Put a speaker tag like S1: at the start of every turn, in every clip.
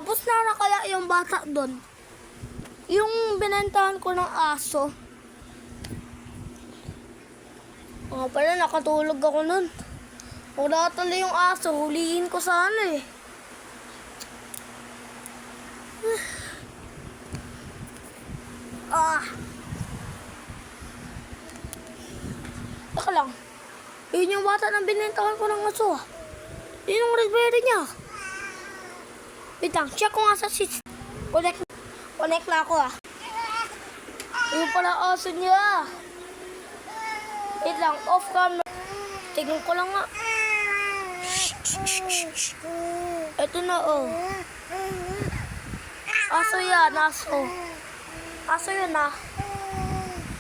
S1: Tapos na kaya yung bata doon. Yung binentahan ko ng aso. Pala nakatulog ako nun. Wala tala yung aso, huliin ko sana eh. Teka lang. Yun yung bata na binentahan ko ng aso ah. Yun yung Raspberry niya. Wait lang, check ko nga sa system. Connect na ako ah. Yun pala aso niya. Wait lang, off camera. Tignan ko lang nga. Ito na oh. Aso yan, aso. Aso yun ah.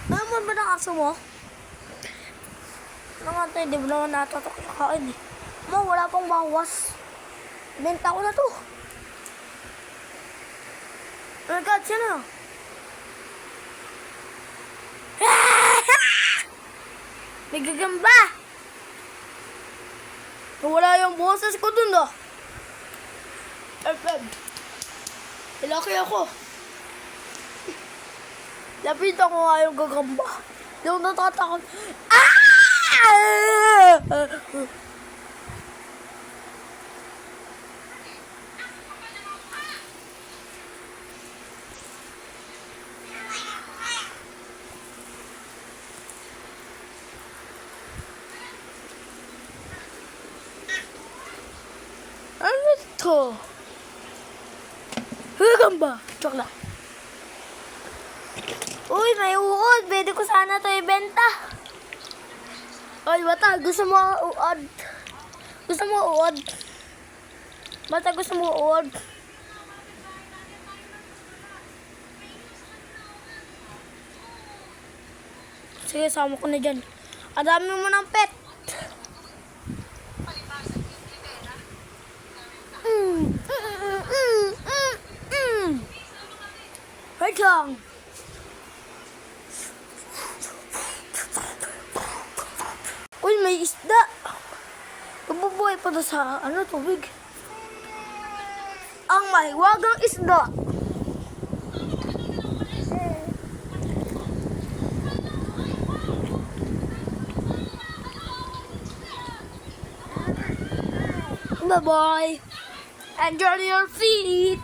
S1: Ano mo ba ng aso mo? Ano nga tayo, di ba naman natatakin eh. Wala pang bawas. Benta ko na to. Oh my God, siya na. Nagagamba. Wala yung boses ko dun ah. Ilaki ako. Lapitan ko nga yung gagamba. Yung natatakot. Ano ito? Gagamba. Joke lang. Uy, may uod. Pwede ko sana ito ibenta. Ay, bata, gusto mo uod? Gusto mo uod? Bata, gusto mo uod? Sige, sama ko na dyan. Adami mo ng pet. Wait lang. Uy, may isda. Nabubuhay pa doon sa tubig. Ang mahiwagang isda. Bye-bye. Enjoy your feet.